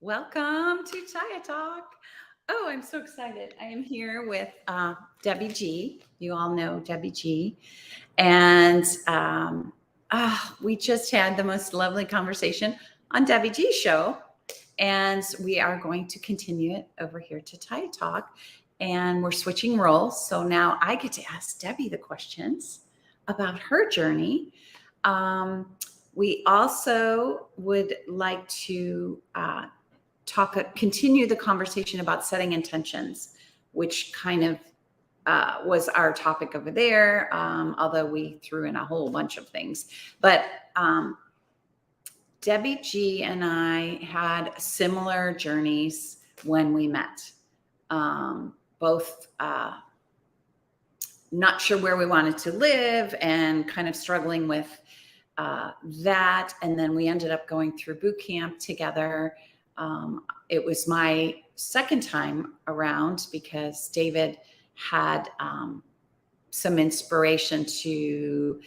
Welcome to Tya Talk. Oh, I'm so excited. I am here with Debbie G. You all know Debbie G. And we just had the most lovely conversation on Debbie G's show. And we are going to continue it over here to Tya Talk. And we're switching roles. So now I get to ask Debbie the questions about her journey. Um, we also would like to continue the conversation about setting intentions, which kind of was our topic over there, although we threw in a whole bunch of things. But Debbie G and I had similar journeys when we met. Both not sure where we wanted to live and kind of struggling with that. And then we ended up going through boot camp together. It was my second time around because David had some inspiration to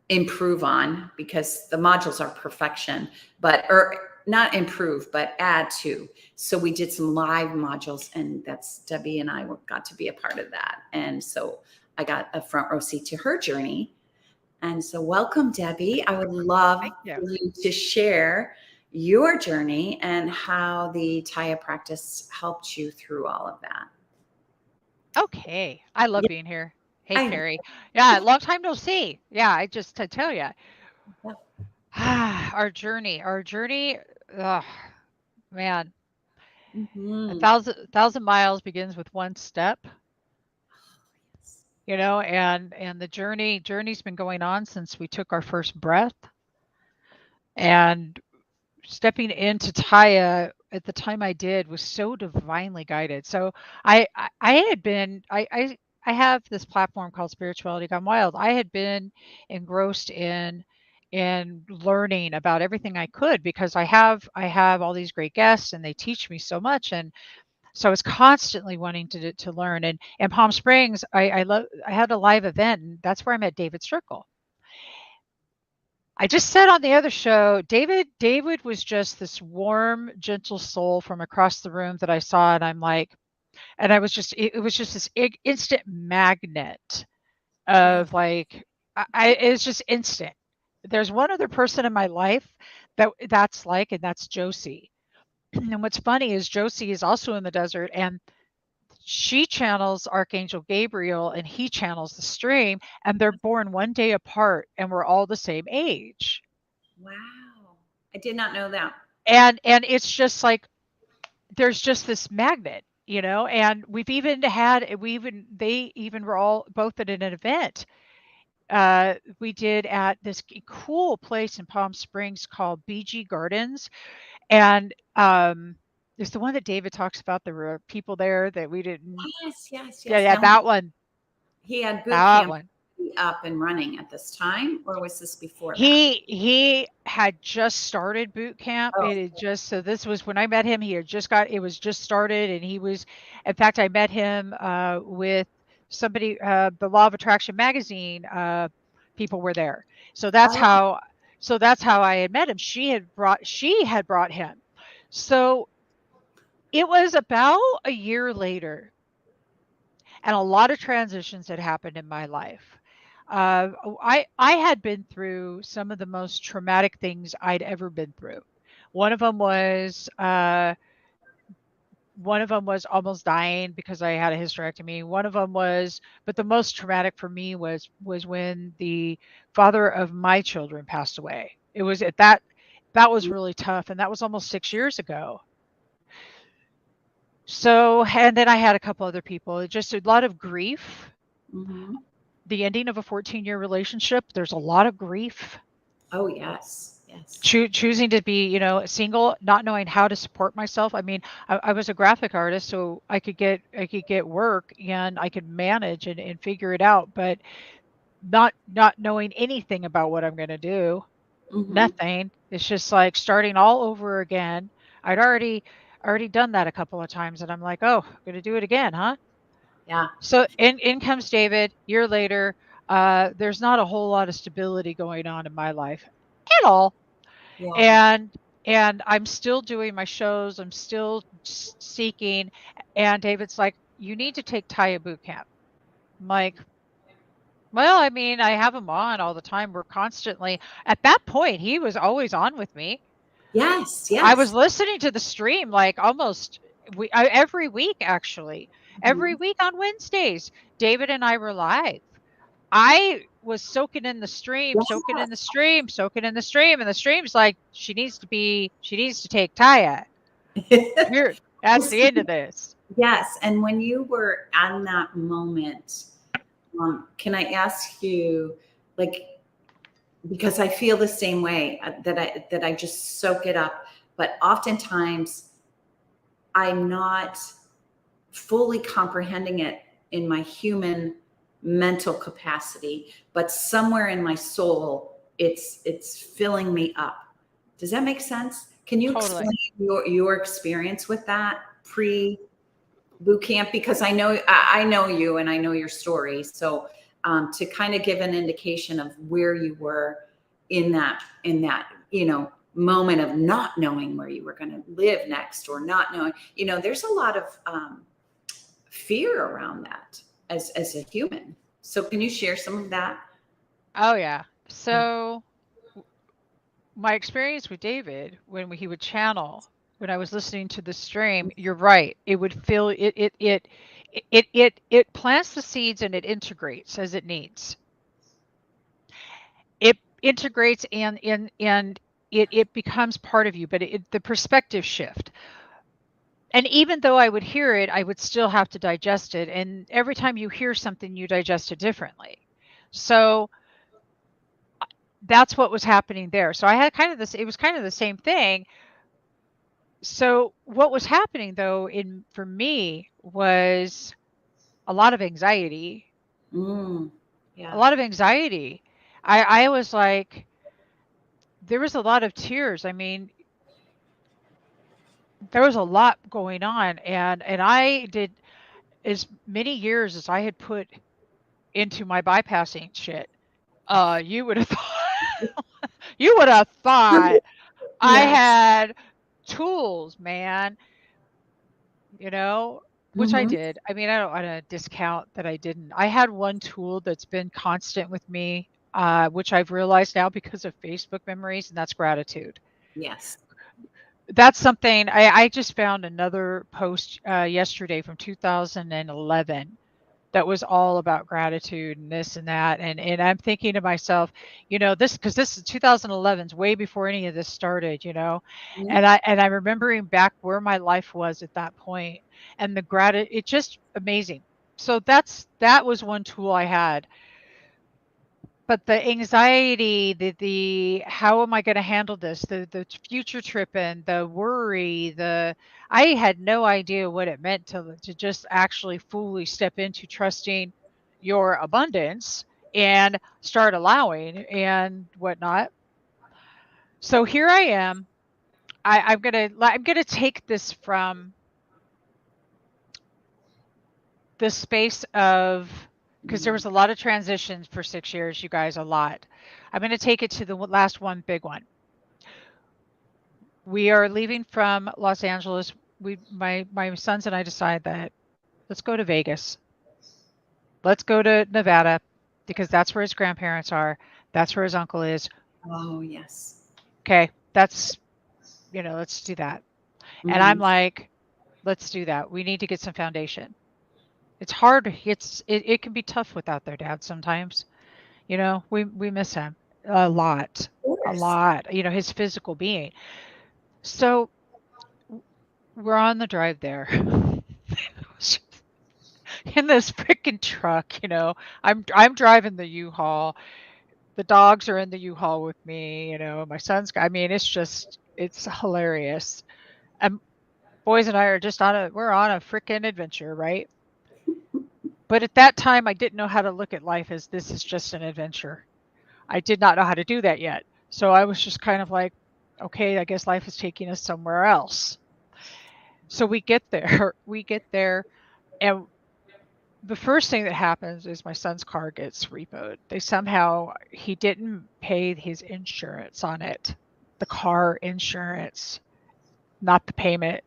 improve on, because the modules are perfection, or not improve, but add to. So we did some live modules, and that's Debbie and I got to be a part of that. And so I got a front row seat to her journey. And so welcome, Debbie. I would love for you to share your journey and how the Tya practice helped you through all of that. Okay. I love being here. Hey, Kerry. Yeah, long time no see. Yeah, to tell you, our journey, oh, man, Mm-hmm. a thousand miles begins with one step, and the journey's been going on since we took our first breath. And stepping into Taya at the time I did was so divinely guided. So I had been I have this platform called Spirituality Gone Wild. I had been engrossed in learning about everything I could, because I have all these great guests and they teach me so much. And so I was constantly wanting to learn. And in Palm Springs, I had a live event, and that's where I met David Strickle. I just said on the other show, David was just this warm, gentle soul from across the room that I saw, and I'm like, and I was just it was just this instant magnet of like, it's just instant. There's one other person in my life that's like, and that's Josie. And what's funny is Josie is also in the desert, and she channels Archangel Gabriel and he channels the stream, and they're born one day apart, and we're all the same age. Wow. I did not know that. And it's just like, there's just this magnet, and they even were all both at an event we did at this cool place in Palm Springs called BG Gardens. And there's the one that David talks about. There were people there that we didn't. Yes. Yeah, Now that one. he had boot That camp one. up and running at this time, or was this before that? He had just started boot camp. Oh, It had just so this was when I met him. He had just got it was just started, and he was. In fact, I met him with somebody. The Law of Attraction magazine people were there. So that's oh, how. So that's how I had met him. She had brought him. So it was about a year later, and a lot of transitions had happened in my life. I had been through some of the most traumatic things I'd ever been through. One of them was almost dying because I had a hysterectomy. One of them was, but the most traumatic for me was when the father of my children passed away. It was at that was really tough, and that was almost 6 years ago. So, and then I had a couple other people. Just a lot of grief. mm-hmm. The ending of a 14-year relationship, there's a lot of grief. Oh, yes. Choosing to be, single, not knowing how to support myself. I mean, I was a graphic artist, so I could get work and I could manage and figure it out, but not knowing anything about what I'm going to do. Mm-hmm. Nothing. It's just like starting all over again. I'd already done that a couple of times, and I'm like, oh, I'm going to do it again, huh? Yeah. So in comes David. Year later, there's not a whole lot of stability going on in my life at all. Yeah. And And I'm still doing my shows. I'm still seeking. And David's like, you need to take Tya boot camp. I'm like, well, I mean, I have him on all the time. We're constantly, at that point, he was always on with me. Yes, I was yes. listening to the stream like almost every week, actually. Every Mhm. week on Wednesdays, David and I were live. I was soaking in the stream, soaking in the Yes. stream, soaking in the stream, and the stream's like, she needs to take Tya. Here, Well, that's the see, end of this. yes, and when you were on that moment, can I ask you, like, because I feel the same way, that I just soak it up, but oftentimes I'm not fully comprehending it in my human mental capacity, but somewhere in my soul, it's filling me up. Does that make sense? Can you explain Totally. your experience with that pre boot camp? Because I know you and I know your story. So to kind of give an indication of where you were in that moment of not knowing where you were going to live next, or not knowing, there's a lot of fear around that as a human. So can you share some of that? Oh yeah. So my experience with David when he would channel when I was listening to the stream, you're right. It would feel it plants the seeds and it integrates as it needs. It integrates and it becomes part of you, but the perspective shift. And even though I would hear it, I would still have to digest it. And every time you hear something, you digest it differently. So that's what was happening there. So I had kind of this, it was kind of the same thing. So what was happening though in for me was a lot of anxiety. Mm, A yeah. lot of anxiety. I was like there was a lot of tears. I mean, there was a lot going on and I did as many years as I had put into my bypassing shit. You would have thought you would have thought I Yes. had tools, man, you know, which I Hmm. did. I mean, I don't want to discount that I didn't. I had one tool that's been constant with me, which I've realized now because of Facebook memories, and that's gratitude. Yes. That's something I just found another post yesterday from 2011 that was all about gratitude and this and that. And I'm thinking to myself, this because this is 2011's way before any of this started, Mhm. and I'm remembering back where my life was at that point and the gratitude. It's just amazing. So that was one tool I had. But the anxiety, the how am I going to handle this, the future tripping, the worry, I had no idea what it meant to just actually fully step into trusting your abundance and start allowing and whatnot. So here I am. I'm gonna take this from the space of because there Mm. was a lot of transitions for 6 years, you guys, a lot. I'm going to take it to the last one big one. We are leaving from Los Angeles. My sons and I decide that let's go to Vegas. Let's go to Nevada because that's where his grandparents are. That's where his uncle is. Oh, yes. Okay, let's do that. And I'm Hmm. like, let's do that. We need to get some foundation. It's hard. It can be tough without their dad sometimes. We miss him a lot, Of a course. lot. His physical being. So we're on the drive there. In this freaking truck, I'm driving the U-Haul. The dogs are in the U-Haul with me, my son's I mean, it's hilarious. And boys and I are just we're on a freaking adventure, right? But at that time I didn't know how to look at life as this is just an adventure. I did not know how to do that yet. So I was just kind of like, okay, I guess life is taking us somewhere else. So we get there. We get there and the first thing that happens is my son's car gets repoed. He didn't pay his insurance on it. the car insurance, not the payment.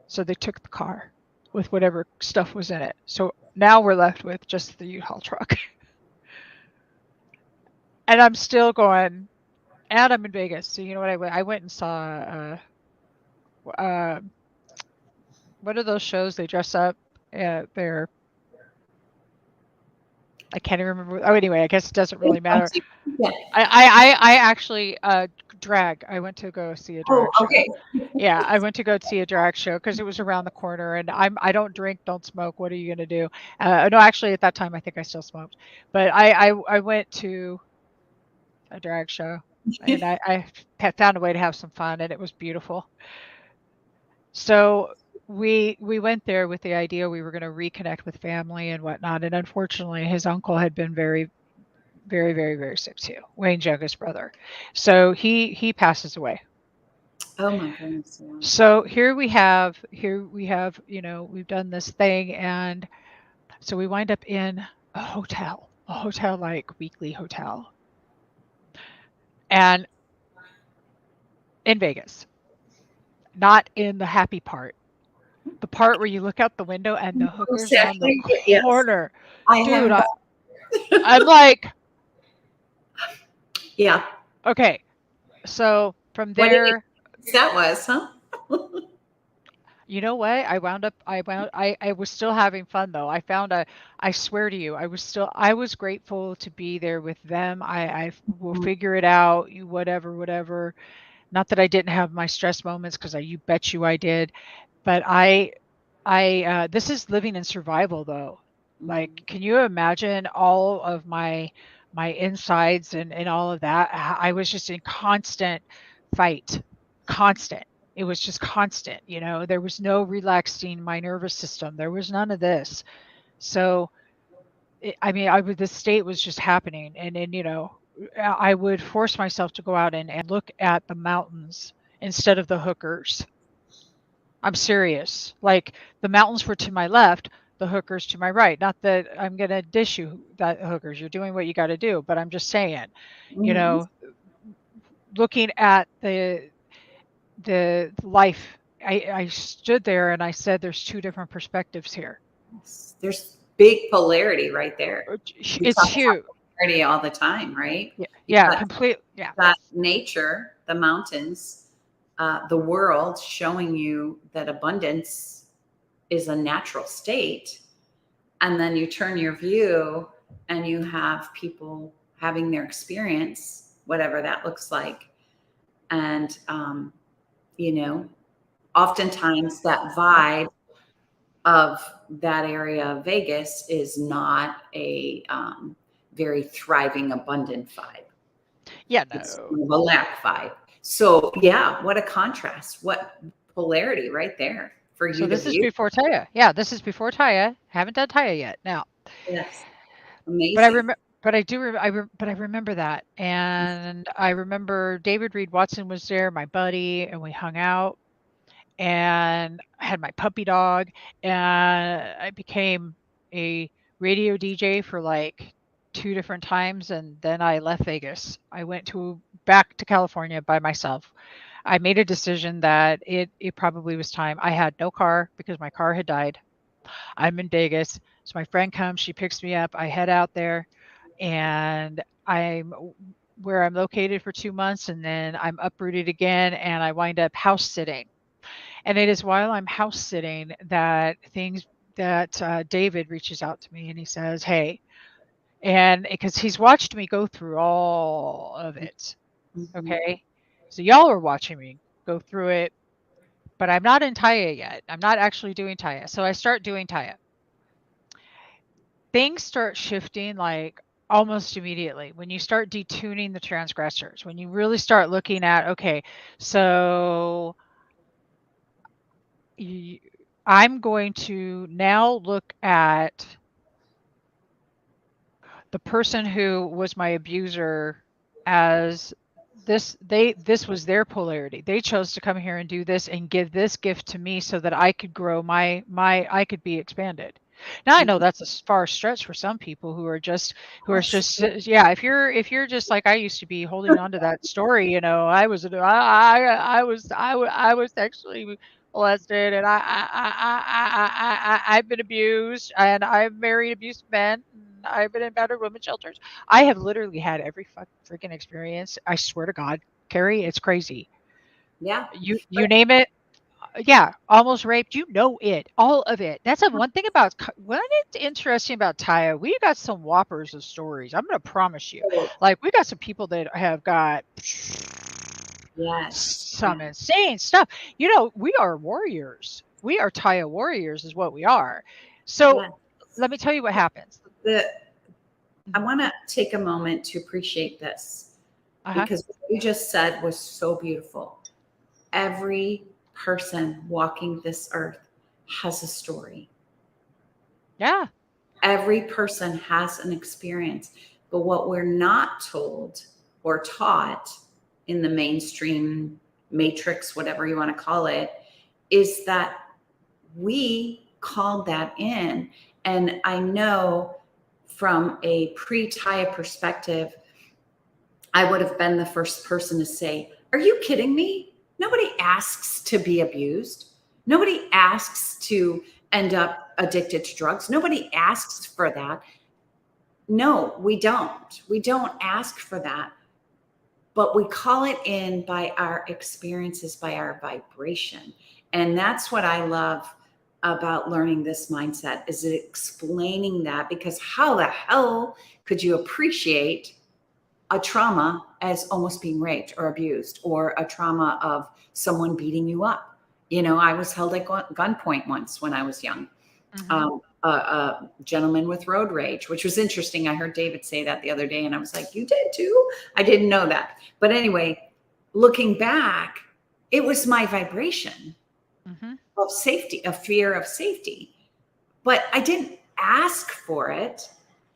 So they took the car with whatever stuff was in it. So now we're left with just the U-Haul truck. And I'm still going, and I'm in Vegas. So you know what I went and saw uh what are those shows they dress up? They're I can't even remember. Oh, anyway, I guess it doesn't really matter. Yeah. I actually drag. I went to go see a Oh, drag show. okay. Yeah, I went to go see a drag show because it was around the corner, and I don't drink, don't smoke. What are you gonna do? No, actually, at that time, I think I still smoked, but I went to a drag show, and I found a way to have some fun, and it was beautiful. So we went there with the idea we were going to reconnect with family and whatnot, and unfortunately, his uncle had been very, very, very, very sick too. Wayne's youngest brother, so he passes away. Oh my goodness. Yeah. So here we have, we've done this thing, and so we wind up in a hotel like weekly hotel, and in Vegas, not in the happy part. The part where you look out the window and the hookers are on the Exactly. Yes. corner. I Dude, have that. I'm like, Yeah. okay, so from What did you there, think that was, huh? you know what? I was still having fun though. I swear to you, I was grateful to be there with them. I will Mhm. figure it out, whatever, whatever. Not that I didn't have my stress moments because you bet you I did, but this is living in survival though. Like, Mhm. can you imagine all of my insides and all of that? I was just in constant fight, constant. It was just constant, There was no relaxing my nervous system. There was none of this. So, I mean, the state was just happening, and I would force myself to go out and look at the mountains instead of the hookers. I'm serious. Like, the mountains were to my left, the hookers to my right. Not that I'm gonna dish you that hookers. You're doing what you got to do, but I'm just saying, you Mhm. know, looking at the life. I stood there and I said, "There's two different perspectives here. Yes. There's big polarity right there. We It's talk huge. about polarity all the time, right? Yeah, You've yeah, got complete. Yeah, nature, the mountains, the world showing you that abundance is a natural state. And then you turn your view and you have people having their experience, whatever that looks like. And, you know, oftentimes that yep. vibe of that area of Vegas is not a very thriving, abundant vibe. Yeah, It's no. kind of a lack vibe. So, yeah, what a contrast. What polarity right there for So you to this is view. before Taya. Yeah, this is before Taya. Haven't done Taya yet. Now, Yes. but I Amazing. remember, but I remember that, and I remember David Reed Watson was there, my buddy, and we hung out, and I had my puppy dog, and I became a radio DJ for like two different times, and then I left Vegas. I went to back to California by myself. I made a decision that it probably was time. I had no car because my car had died. I'm in Vegas. So my friend comes, she picks me up. I head out there, and where I'm located for 2 months, and then I'm uprooted again, and I wind up house sitting. And it is while I'm house sitting that David reaches out to me and he says, "Hey," and because he's watched me go through all of it. Mhm. Okay, so y'all are watching me go through it, but I'm not in Taya yet. I'm not actually doing Taya. So I start doing Taya. Things start shifting like almost immediately when you start detuning the transgressors, when you really start looking at, okay, so I'm going to now look at the person who was my abuser as this was their polarity. They chose to come here and do this and give this gift to me so that I could grow I could be expanded. Now I know that's a far stretch for some people who are just Absolutely. yeah. If you're just like I used to be, holding on to that story, I was sexually molested, and I've been abused, and I've married abusive men, and I've been in battered women's shelters. I have literally had every freaking experience. I swear to God, Carrie, it's crazy. Yeah. You name it, yeah, almost raped, it, all of it. That's the one thing about what it's interesting about Taya. We got some whoppers of stories. I'm gonna promise you. Oh, Like we got some people that have got yes. some Yeah. insane stuff. We are warriors. We are Taya warriors, is what we are. So Yes. let me tell you what happens. The I Mhm. want to take a moment to appreciate this Uh-huh. because what you just said was so beautiful. Every person walking this earth has a story. Yeah. Every person has an experience. But what we're not told or taught in the mainstream matrix, whatever you want to call it, is that we called that in. And I know from a pre-Taya perspective, I would have been the first person to say, "Are you kidding me? Nobody asks to be abused. Nobody asks to end up addicted to drugs. Nobody asks for that. No, we don't. We don't ask for that, but we call it in by our experiences, by our vibration." And that's what I love about learning this mindset is it explaining that, because how the hell could you appreciate a trauma as almost being raped or abused, or a trauma of someone beating you up? I was held at gunpoint once when I was young. Hmm. A gentleman with road rage, which was interesting. I heard David say that the other day, and I was like, "You did too?" I didn't know that. But anyway, looking back, it was my vibration Hmm. of safety, a fear of safety. But I didn't ask for it,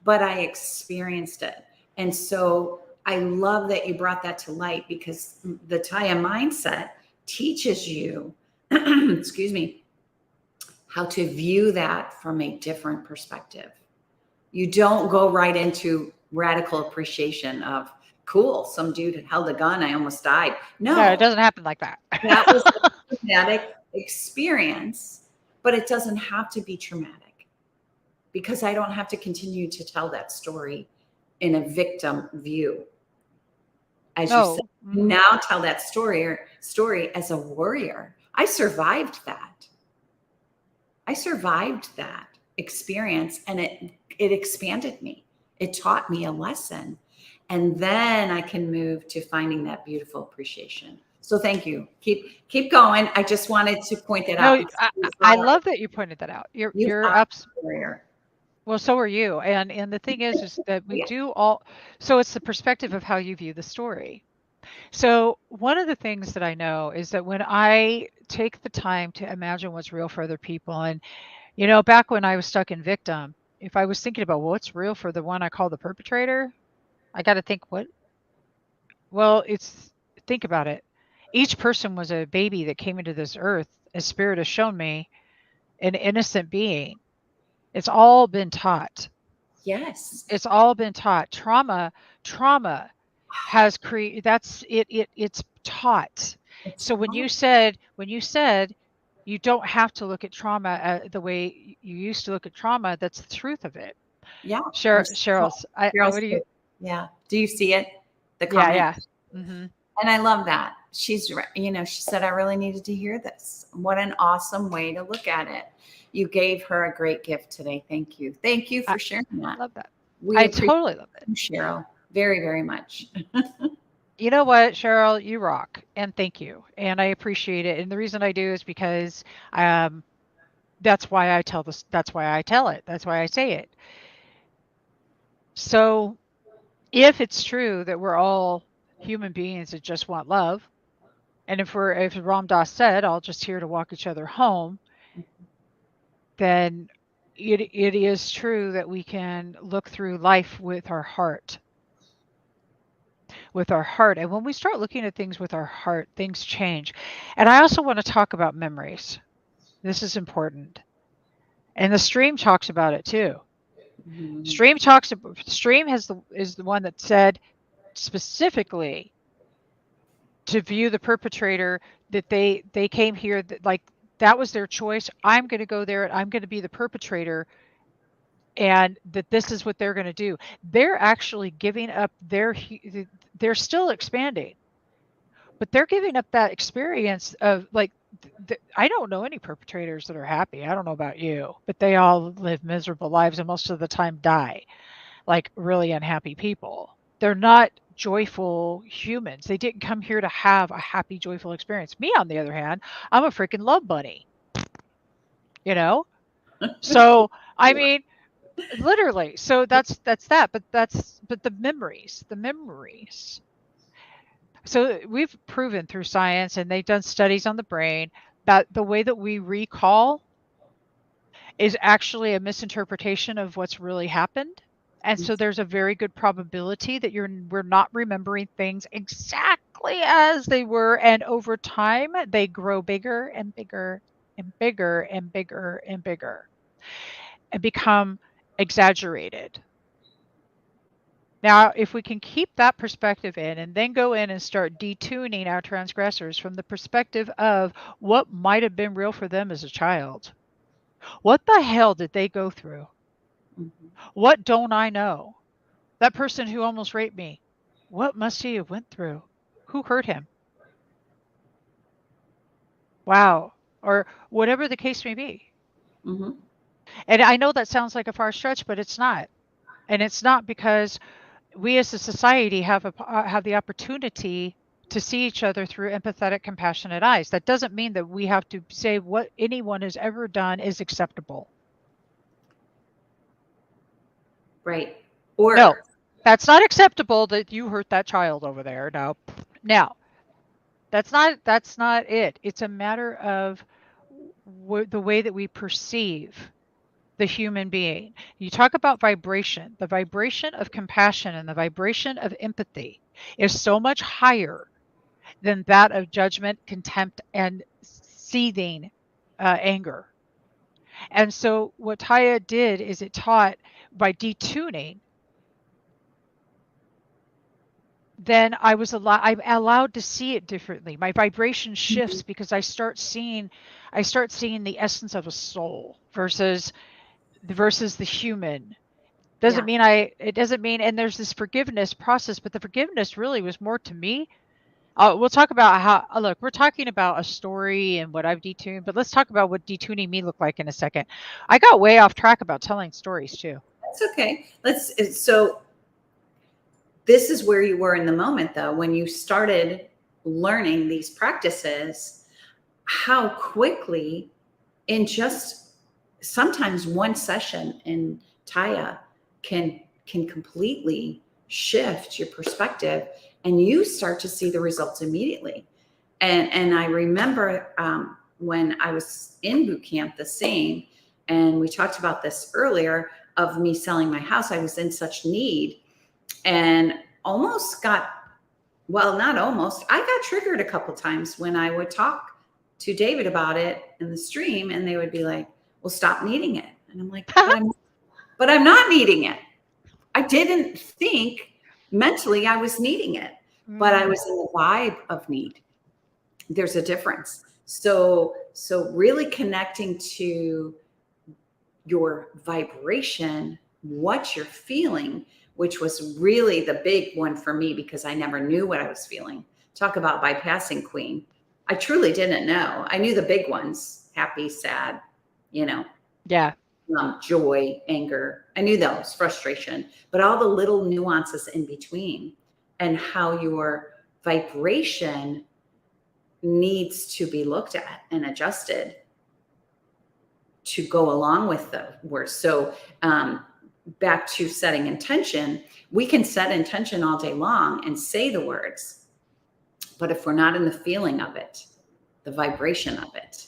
but I experienced it. And so I love that you brought that to light, because the Taya mindset teaches you, excuse me, how to view that from a different perspective. You don't go right into radical appreciation of, cool, some dude held a gun, I almost died. No, it No, doesn't happen like that. that was a traumatic experience, but it doesn't have to be traumatic, because I don't have to continue to tell that story in a victim view. As you said, No. Hmm. now tell that story as a warrior. I survived that experience, and it expanded me. It taught me a lesson. And then I can move to finding that beautiful appreciation. So thank you. Keep going. I just wanted to point that No, out because I love that you pointed that out. you You're are up. a warrior. Well, so are you. And the thing is that we Yeah. do all, so it's the perspective of how you view the story. So one of the things that I know is that when I take the time to imagine what's real for other people, and back when I was stuck in victim, if I was thinking about, well, what's real for the one I call the perpetrator, I got to think what, well, think about it. Each person was a baby that came into this earth, as spirit has shown me, an innocent being. It's all been taught. Yes. It's all been taught. Trauma has created, it's taught. It's So when you said you don't have to look at trauma the way you used to look at trauma, that's the truth of it. yeah. Cheryl's, Cheryl's what do you, good. Yeah. Do you see it? The yeah, comment. yeah. Hmm. And I love that. She's, she said, I really needed to hear this. What an awesome way to look at it. You gave her a great gift today. Thank you. Thank you I for sharing that. love that. We I appreciate totally love it. you, Cheryl, very, very much. You know what, Cheryl, you rock, and thank you. And I appreciate it. And the reason I do is because um that's why I tell this, that's why I tell it. That's why I say it. So if it's true that we're all human beings that just want love, and if Ram Dass said, "All just here to walk each other home," then it is true that we can look through life with our heart. And when we start looking at things with our heart, things change. And I also want to talk about memories. This is important. And the stream talks about it too. Mhm. Stream is the one that said specifically to view the perpetrator, that they came here, that like that was their choice. I'm going to go there and I'm going to be the perpetrator, and that this is what they're going to do. They're actually giving up they're still expanding, but they're giving up that experience of like I don't know any perpetrators that are happy. I don't know about you, but they all live miserable lives and most of the time die like really unhappy people. They're not joyful humans. They didn't come here to have a happy, joyful experience. Me, on the other hand, I'm a freaking love bunny, you know? So, I mean, literally. So that's that, but the memories. So we've proven through science, and they've done studies on the brain, that the way that we recall is actually a misinterpretation of what's really happened. And so there's a very good probability that we're not remembering things exactly as they were. And over time, they grow bigger and bigger and bigger and bigger and bigger and become exaggerated. Now, if we can keep that perspective in and then go in and start detuning our transgressors from the perspective of what might have been real for them as a child, what the hell did they go through? Mhm. What don't I know? That person who almost raped me, what must he have went through? Who hurt him? Wow. Or whatever the case may be. Mhm. And I know that sounds like a far stretch, but it's not. And it's not, because we as a society have the opportunity to see each other through empathetic, compassionate eyes. That doesn't mean that we have to say what anyone has ever done is acceptable. Right. No, Or that's not acceptable that you hurt that child over there. No. Now, that's not it. It's a matter of the way that we perceive the human being. You talk about vibration. The vibration of compassion and the vibration of empathy is so much higher than that of judgment, contempt, and seething anger. And so what Tya did is it taught by detuning. Then I'm allowed to see it differently. My vibration shifts because I start seeing the essence of a soul versus the human. yeah. It doesn't mean, and there's this forgiveness process, but the forgiveness really was more to me. We'll talk about look, we're talking about a story and what I've detuned, but let's talk about what detuning me looked like in a second. I got way off track about telling stories too. That's okay. So this is where you were in the moment though, when you started learning these practices, how quickly in just sometimes one session in Taya can completely shift your perspective and you start to see the results immediately. And I remember when I was in boot camp, the same, and we talked about this earlier of me selling my house. I was in such need and almost got, well, not almost, I got triggered a couple times when I would talk to David about it in the stream and they would be like, well, stop needing it. And I'm like, but I'm not needing it. I didn't think mentally I was needing it, but I Mm, was in the vibe of need. There's a difference. So really connecting to your vibration, what you're feeling, which was really the big one for me because I never knew what I was feeling. Talk about bypassing queen. I truly didn't know. I knew the big ones, happy, sad, you know, yeah. joy, anger. I knew those, frustration, but all the little nuances in between and how your vibration needs to be looked at and adjusted to go along with the words. So, back to setting intention, we can set intention all day long and say the words, but if we're not in the feeling of it, the vibration of it,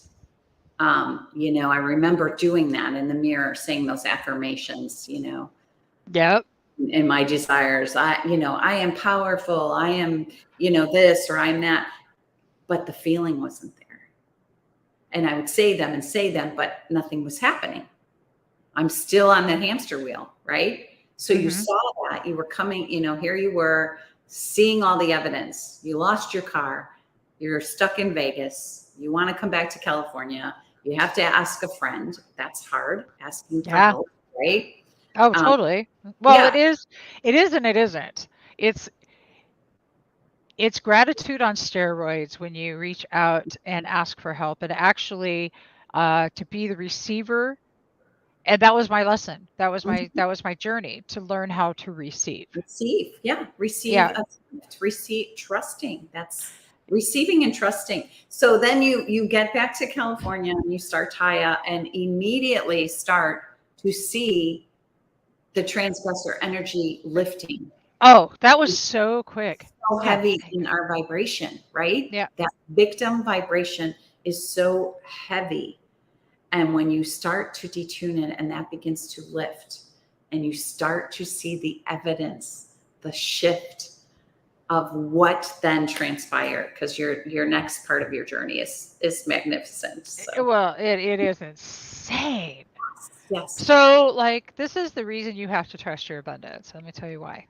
I remember doing that in the mirror, saying those affirmations, Yep. in my desires. I am powerful. I am, this or I'm that, but the feeling wasn't there. And I would say them, but nothing was happening. I'm still on the hamster wheel, right? So you Mm-hmm. saw that, you were coming, here you were seeing all the evidence. You lost your car, you're stuck in Vegas, you want to come back to California, you have to ask a friend. That's hard, asking for Yeah. help, right? Oh, Um, totally. Well, yeah, it is. It is and it isn't. It's it's gratitude on steroids when you reach out and ask for help and actually to be the receiver. And that was my lesson. That was my journey to learn how to receive. receive, yeah, receive Yeah. a gift, receive, trusting. That's receiving and trusting. So then you get back to California and you start Taya and immediately start to see the transgressor energy lifting. Oh, that was so quick. So Yeah. heavy in our vibration, right? Yeah. That victim vibration is so heavy. And when you start to detune it and that begins to lift, and you start to see the evidence, the shift of what then transpired, because your next part of your journey is magnificent. So Well, it is insane. yes. So, like, this is the reason you have to trust your abundance. Let me tell you why.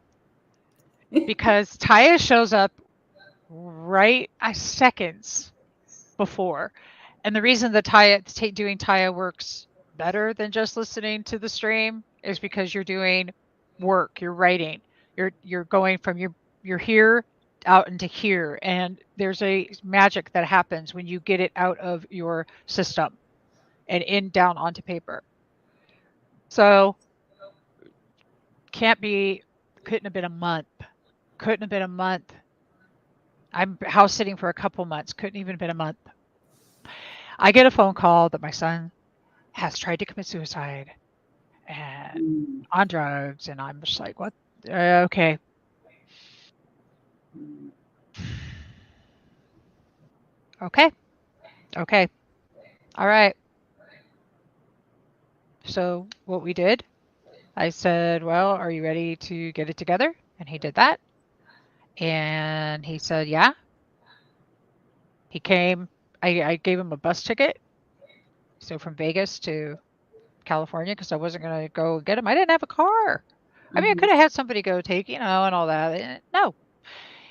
Because Taya shows up right seconds before. And the reason that doing Taya works better than just listening to the stream is because you're doing work, you're writing, you're going from your here out into here, and there's a magic that happens when you get it out of your system and in down onto paper. So can't be couldn't have been a month. Couldn't have been a month. I'm house sitting for a couple months. Couldn't even have been a month. I get a phone call that my son has tried to commit suicide and Mm, on drugs, and I'm just like, what? Okay. mm, Okay. Okay. All right. So what we did, I said, well, are you ready to get it together? And he did that. And he said, yeah. He came. I gave him a bus ticket. So from Vegas to California because I wasn't going to go get him. I didn't have a car. I mean, I mhm, could have had somebody go take, and all that. No,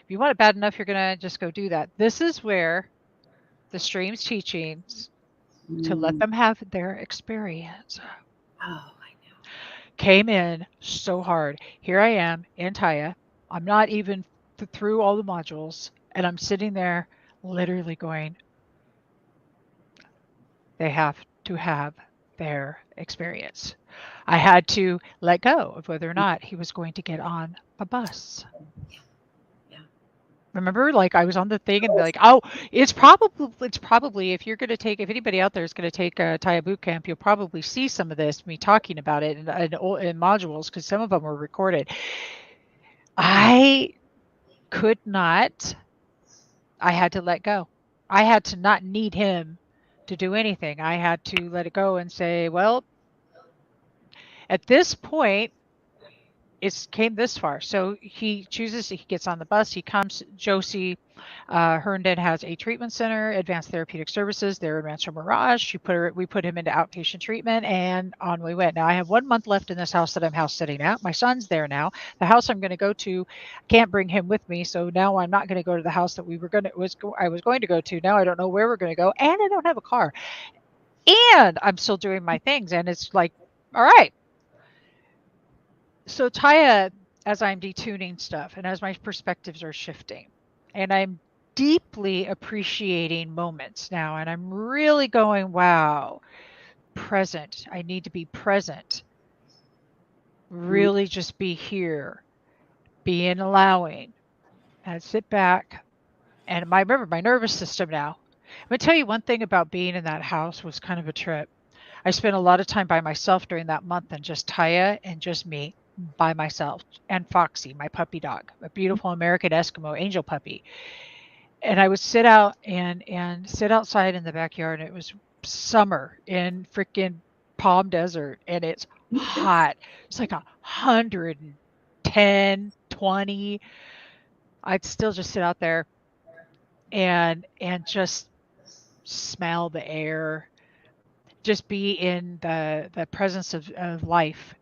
if you want it bad enough, you're going to just go do that. This is where the stream's teachings to let mm. them have their experience Oh, I know. came in so hard. Here I am in Taya. I'm not even through all the modules, and I'm sitting there literally going, they have to have their experience. I had to let go of whether or not he was going to get on a bus. Yeah, yeah. Remember, like I was on the thing and like, oh, it's probably if anybody out there is going to take a Taya boot camp, you'll probably see some of this me talking about it in modules because some of them were recorded. I could not. I had to let go. I had to not need him to do anything. I had to let it go and say, well, at this point, it's came this far. So he gets on the bus, he comes. Josie Herndon has a treatment center, advanced therapeutic services. They're in Rancho Mirage. We put him into outpatient treatment, and on we went. Now I have 1 month left in this house that I'm house sitting at. My son's there now. The house I'm going to go to, I can't bring him with me, so now I'm not going to go to the house that I was going to go to. Now I don't know where we're going to go, and I don't have a car, and I'm still doing my things, and it's like, all right. So Taya, as I'm detuning stuff and as my perspectives are shifting, and I'm deeply appreciating moments now, and I'm really going, wow, present. I need to be present. Mm, Really just be here, being allowing, and sit back. And remember my nervous system now. I'm gonna tell you one thing about being in that house was kind of a trip. I spent a lot of time by myself during that month and just Taya and just me by myself and Foxy, my puppy dog, a beautiful American Eskimo angel puppy. And I would sit out and sit outside in the backyard. And it was summer in freaking Palm Desert and it's hot. It's like 110, 20. I'd still just sit out there and just smell the air, just be in the presence of life.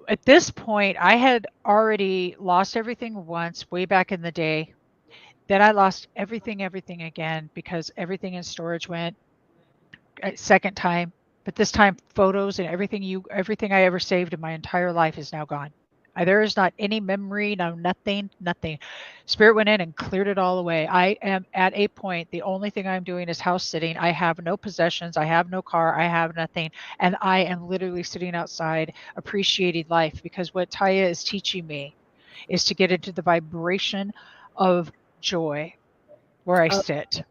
At this point, I had already lost everything once way back in the day. Then I lost everything again because everything in storage went a second time. But this time, photos and everything I ever saved in my entire life is now gone. There is not any memory, no nothing, nothing. Spirit went in and cleared it all away. I am at a point, the only thing I'm doing is house sitting. I have no possessions. I have no car. I have nothing. And I am literally sitting outside appreciating life because what Tya is teaching me is to get into the vibration of joy where I Oh, sit.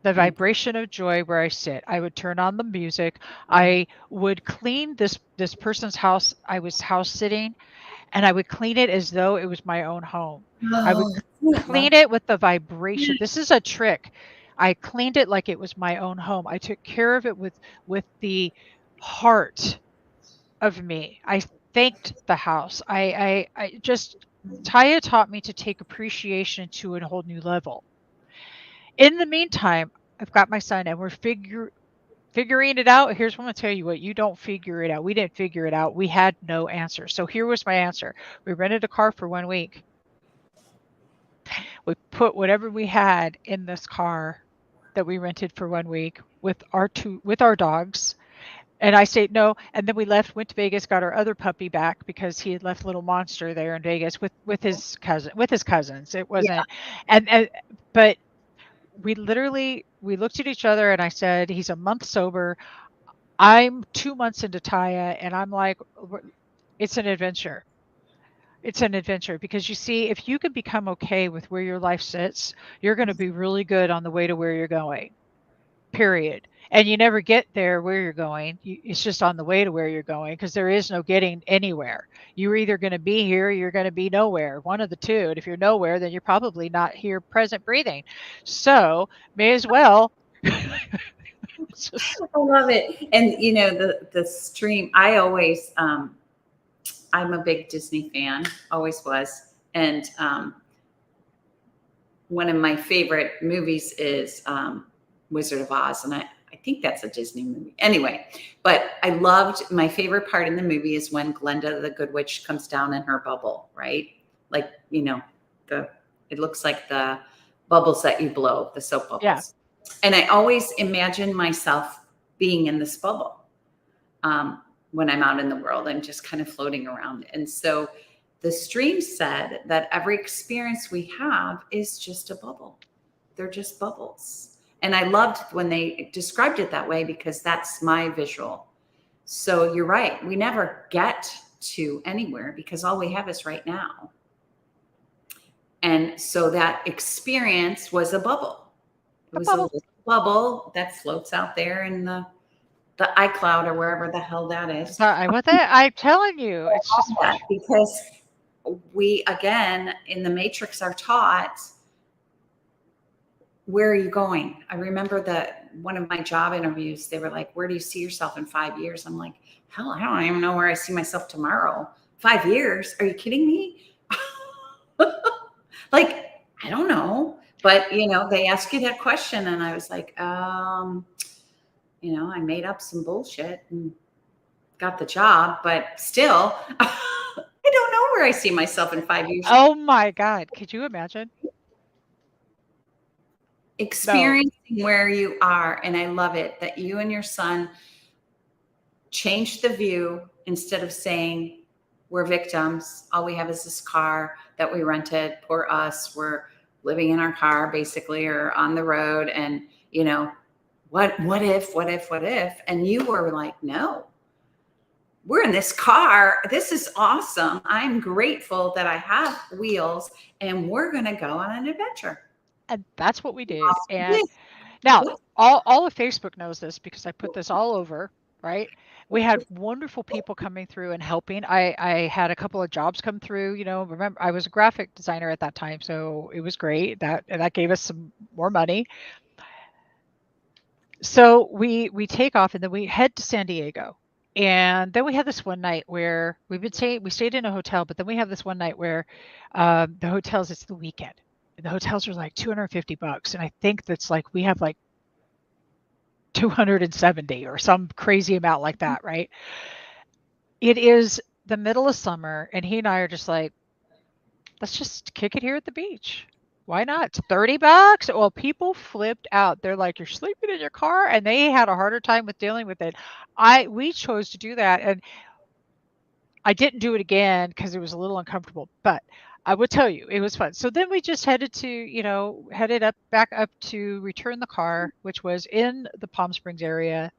The thank vibration of joy where I sit. I would turn on the music. I would clean this person's house. I was house sitting, and I would clean it as though it was my own home. you. I would Oh, I love clean it with the vibration. This is a trick. I cleaned it like it was my own home. I took care of it with the heart of me. I thanked the house. I just Taya taught me to take appreciation to a whole new level. In the meantime, I've got my son and we're figuring it out. Here's what I'm gonna tell you what, you don't figure it out. We didn't figure it out. We had no answer. So here was my answer. We rented a car for 1 week. We put whatever we had in this car that we rented for 1 week with our dogs. And I said no. And then we left, went to Vegas, got our other puppy back because he had left Little Monster there in Vegas with his cousins. It Yeah. wasn't, and but we looked at each other and I said, he's a month sober. I'm 2 months into Taya, and I'm like, it's an adventure. It's an adventure because you see, if you can become okay with where your life sits, you're going to be really good on the way to where you're going, period. And you never get there where you're going. It's just on the way to where you're going because there is no getting anywhere. You're either going to be here or you're going to be nowhere, one of the two. And if you're nowhere, then you're probably not here present breathing. So may as well. It's just, I love it. And the stream, I always I'm a big Disney fan, always was. And one of my favorite movies is Wizard of Oz, and I think that's a Disney movie. Anyway, but I loved, my favorite part in the movie is when Glenda the Good Witch comes down in her bubble, right? Like, the it looks like the bubbles that you blow, the soap yeah. bubbles. And I always imagine myself being in this bubble. When I'm out in the world, I'm just kind of floating around. And so the stream said that every experience we have is just a bubble. They're just bubbles. And I loved when they described it that way because that's my visual. So you're right. We never get to anywhere because all we have is right now. And so that experience was a bubble. It A was a bubble. little bubble that floats out there in the iCloud or wherever the hell that is. I'm telling you, it's just Because we, again, in the Matrix are taught, where are you going? I remember that one of my job interviews, they were like, where do you see yourself in 5 years? I'm like, hell, I don't even know where I see myself tomorrow. 5 years? Are you kidding me? Like, I don't know. But, they ask you that question. And I was like, I made up some bullshit and got the job, but still, I don't know where I see myself in 5 years. oh my God. Could you imagine? No. Experiencing where you are. And I love it that you and your son changed the view instead of saying, we're victims. All we have is this car that we rented. Poor us. We're living in our car basically, or on the road. And, what if? And you were like, no, we're in this car. This is awesome. I'm grateful that I have wheels and we're going to go on an adventure. And that's what we did. Awesome. And now all of Facebook knows this because I put this all over, right? We had wonderful people coming through and helping. I had a couple of jobs come through, remember I was a graphic designer at that time, so it was great. That gave us some more money. So we take off and then we head to San Diego. And then we had this one night where we stayed in a hotel, but then we have this one night where the hotels, it's the weekend. And the hotels are like $250. And I think that's like, we have like 270 or some crazy amount like that, right? It is the middle of summer, and he and I are just like, let's just kick it here at the beach. Why not? It's $30. Well, people flipped out. They're like, you're sleeping in your car, and they had a harder time with dealing with it. We chose to do that, and I didn't do it again because it was a little uncomfortable, but I would tell you it was fun. So then we just headed to, headed up back up to return the car, which was in the Palm Springs area.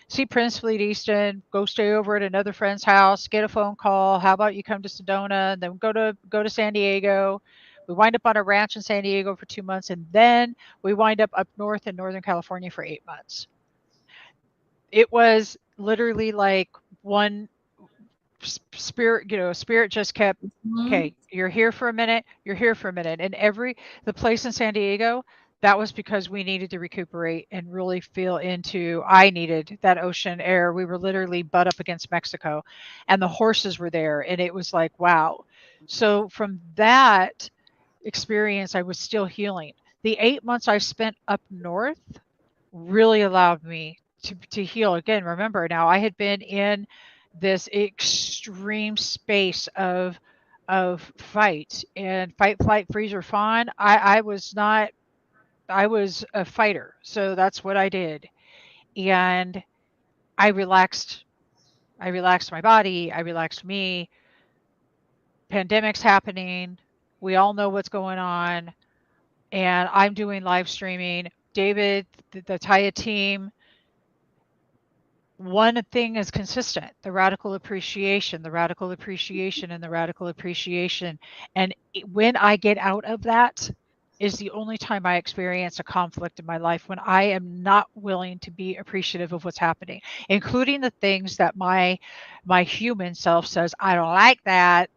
See Prince Fleet Easton, go stay over at another friend's house, get a phone call. How about you come to Sedona, and then go to San Diego. We wind up on a ranch in San Diego for 2 months, and then we wind up north in Northern California for 8 months. It was literally like one spirit just kept, Mhm. okay, you're here for a minute, you're here for a minute. And the place in San Diego, that was because we needed to recuperate and really feel I needed that ocean air. We were literally butt up against Mexico, and the horses were there, and it was like, wow. So from that experience, I was still healing. The 8 months I spent up north really allowed me to heal. Again, remember, now I had been in this extreme space of fight and fight, flight, freeze, or fawn. I was not. I was a fighter, so that's what I did, and I relaxed. I relaxed my body. I relaxed me. Pandemic's happening. We all know what's going on, and I'm doing live streaming. David, the Tya team, one thing is consistent: the radical appreciation, the radical appreciation, and the radical appreciation. And when I get out of that is the only time I experience a conflict in my life, when I am not willing to be appreciative of what's happening, including the things that my human self says, I don't like that,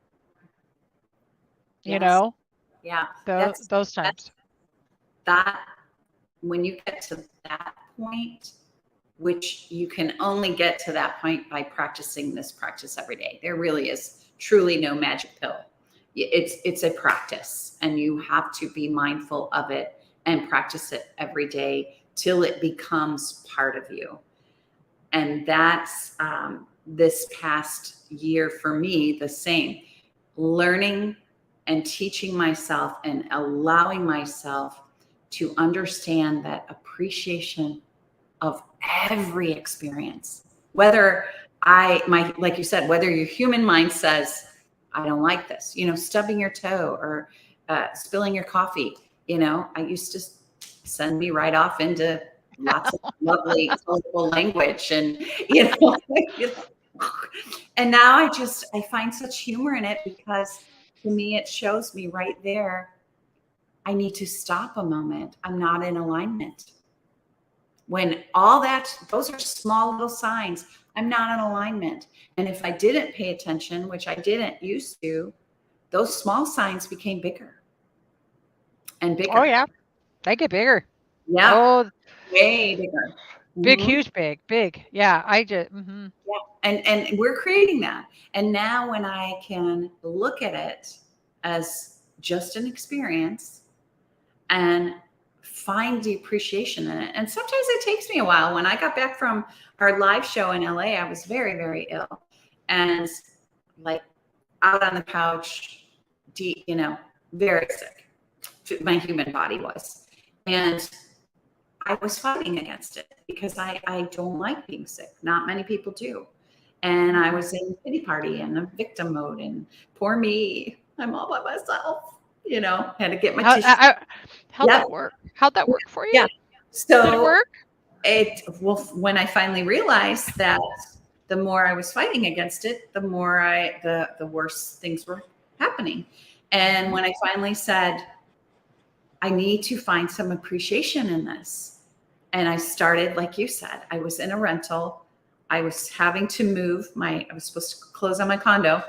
you Yes. know, Yeah. those That's times. that when you get to that point, which you can only get to that point by practicing this practice every day. There really is truly no magic pill. It's a practice, and you have to be mindful of it and practice it every day till it becomes part of you. And that's this past year for me the same. Learning and teaching myself and allowing myself to understand that appreciation of every experience, whether like you said, whether your human mind says, I don't like this, stubbing your toe or spilling your coffee, I used to send me right off into lots of lovely colorful language and, and now I find such humor in it, because to me, it shows me right there, I need to stop a moment. I'm not in alignment. When those are small little signs. I'm not in alignment. And if I didn't pay attention, which I didn't used to, those small signs became bigger and Oh bigger. yeah, they get bigger. Yeah, Oh, way bigger. big, Mhm. huge, big. Yeah, I just. Yeah. And we're creating that. And now when I can look at it as just an experience and find the appreciation in it. And sometimes it takes me a while. When I got back from our live show in LA, I was very, very ill and like out on the couch, deep, very sick. My human body was. And I was fighting against it because I don't like being sick. Not many people do. And I Mhm. was in pity party and a victim mode, and poor me, I'm all by myself, had to get my How tissue. how'd Yep. that work? How'd that work for Yeah. you? Did it So work? when I finally realized that the more I was fighting against it, the more the worse things were happening. And Mhm. when I finally said, I need to find some appreciation in this. And I started, like you said, I was in a rental. I was having to move I was supposed to close on my condo.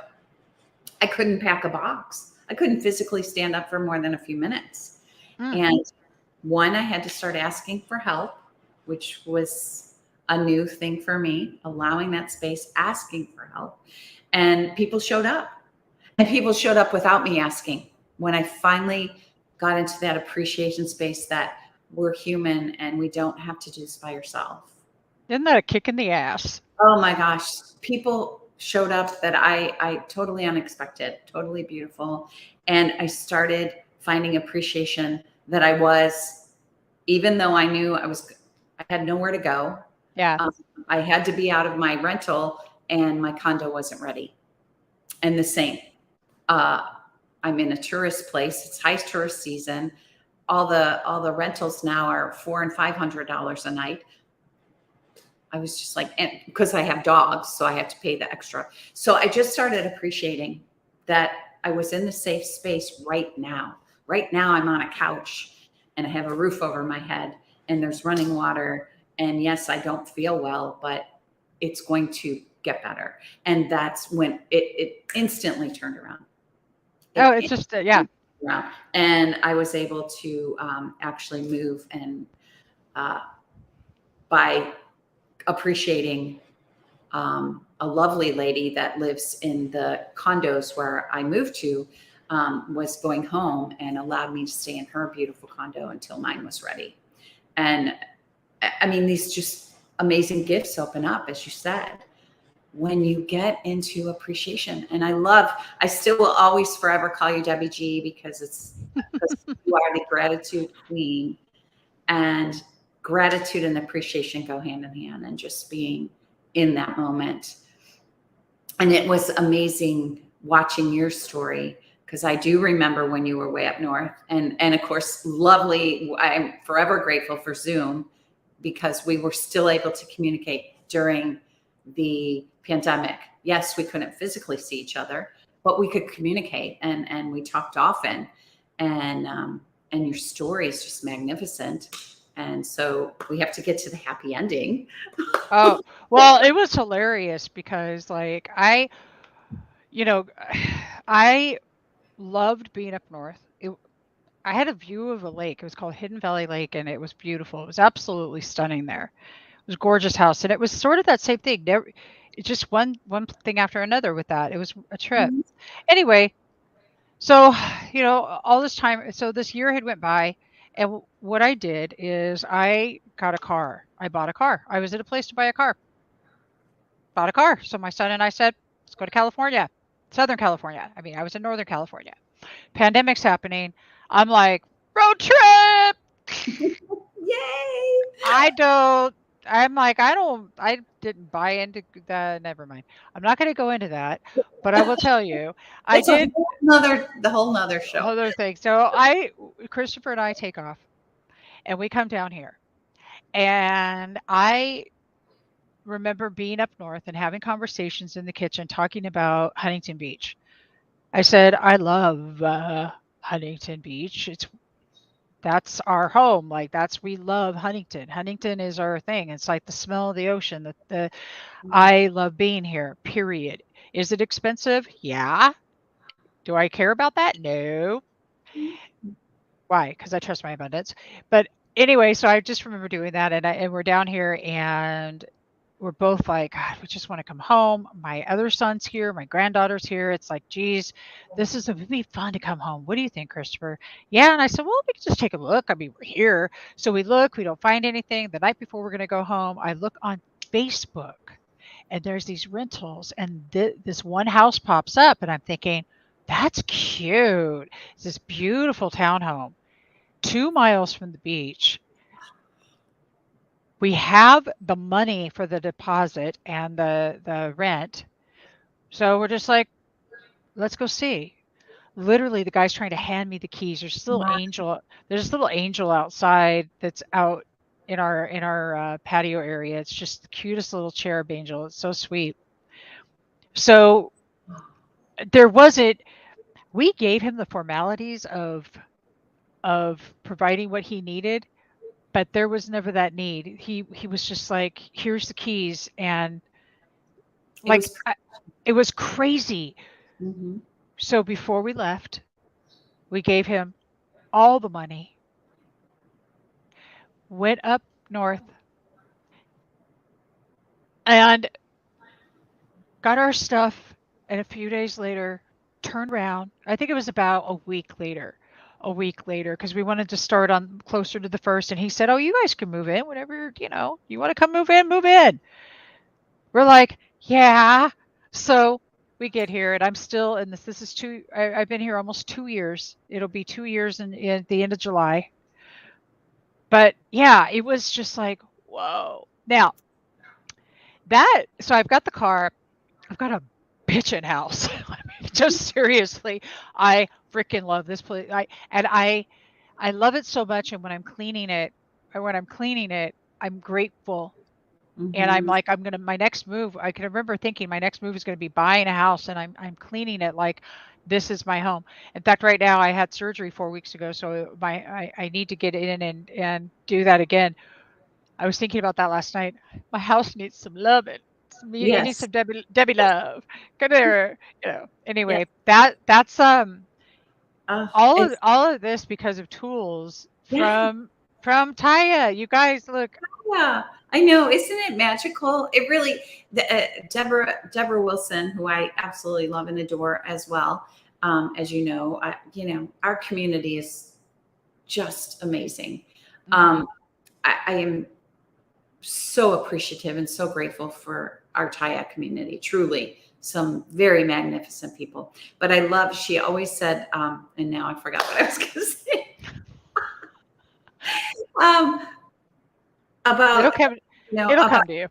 I couldn't pack a box. I couldn't physically stand up for more than a few minutes. Mm. And one, I had to start asking for help, which was a new thing for me, allowing that space, asking for help. And people showed up. And people showed up without me asking. When I finally got into that appreciation space that we're human and we don't have to do this by yourself. Isn't that a kick in the ass? Oh my gosh. People showed up that I totally unexpected, totally beautiful. And I started finding appreciation that I was, even though I knew I had nowhere to go. Yeah. Um, I had to be out of my rental and my condo wasn't ready. And the same. Uh, I'm in a tourist place. It's high tourist season. All the rentals now are $400 and $500 a night. I was just like, and because I have dogs, so I have to pay the extra. So I just started appreciating that I was in the safe space right now. Right now, I'm on a couch and I have a roof over my head and there's running water. And yes, I don't feel well, but it's going to get better. And that's when it instantly turned around. Oh, It it's just yeah. instantly turned around. And I was able to actually move and uh, by appreciating a lovely lady that lives in the condos where I moved to was going home and allowed me to stay in her beautiful condo until mine was ready. And I mean, these just amazing gifts open up, as you said, when you get into appreciation. And I still will always forever call you Debbie G because you are the gratitude queen. And gratitude and appreciation go hand in hand, and just being in that moment. And it was amazing watching your story, because I do remember when you were way up north, and of course, lovely. I'm forever grateful for Zoom, because we were still able to communicate during the pandemic. Yes, we couldn't physically see each other, but we could communicate, and we talked often. And your story is just magnificent. And so we have to get to the happy ending. Oh, well, it was hilarious because like you know, I loved being up north. I had a view of a lake. It was called Hidden Valley Lake, and it was beautiful. It was absolutely stunning there. It was a gorgeous house, and it was sort of that same thing. It's just one thing after another with that. It was a trip. Mhm. Anyway, so all this time, so this year had went by, and what I did is I got a car. I bought a car. I was at a place to buy a car. Bought a car. So my son and I said, let's go to California, Southern California. I mean, I was in Northern California. Pandemic's happening. I'm like, road trip. Yay! I don't, I'm like, I didn't buy into that. Never mind. I'm not going to go into that, but I will tell you, I That's did the whole nother show. other things. Christopher and I take off and we come down here. And I remember being up north and having conversations in the kitchen talking about Huntington Beach. I said, I love Huntington Beach. That's our home. Like we love Huntington. Huntington is our thing. It's like the smell of the ocean. I love being here. Period. Is it expensive? Yeah. Do I care about that? No. Why? Because I trust my abundance. But anyway, so I just remember doing that, and we're down here, and we're both like, God, we just want to come home. My other son's here, my granddaughter's here. It's like, geez, it'd be fun to come home. What do you think, Christopher? Yeah. And I said, well, we can just take a look. I mean, we're here. So we look, we don't find anything. The night before we're going to go home, I look on Facebook and there's these rentals, and this one house pops up, and I'm thinking, that's cute. It's this beautiful townhome, 2 miles from the beach. We have the money for the deposit and the rent. So we're just like, let's go see. Literally, the guy's trying to hand me the keys. Wow. There's this little angel outside that's out in our patio area. It's just the cutest little cherub angel. It's so sweet. So there wasn't we gave him the formalities of providing what he needed, but there was never that need. He was just like, here's the keys, and It like was. it was crazy. Mhm. So before we left, we gave him all the money, went up north, and got our stuff. And a few days later, turned around. I think it was about a week later. a week later because we wanted to start on closer to the first. And he said, "Oh, you guys can move in whenever, you want to come move in, move in." We're like, "Yeah." So we get here, and I'm still in this. This is I've been here almost 2 years. It'll be 2 years in the end of July. But yeah, it was just like, whoa. Now, so I've got the car. I've got a bitchin' house. I mean, just seriously, I freaking love this place. I love it so much. And when I'm cleaning it, I'm grateful. And I'm Mm-hmm. like, my next move, I can remember thinking my next move is going to be buying a house, and I'm cleaning it like this is my home. In fact, right now I had surgery 4 weeks ago, so I need to get in and do that again. I was thinking about that last night. My house needs some loving. It needs Yes. some Debbie love. Come here. Yes. Anyway, that's It's all of this because of tools yeah. from Tya. You guys look. Yeah, I know. Isn't it magical? It really, Deborah Wilson, who I absolutely love and adore as well. As our community is just amazing. Mhm. I am so appreciative and so grateful for our Taya community. Truly, some very magnificent people. But I love. She always said, and now I forgot what I was going to say. Um, It'll about come. It'll about come to you.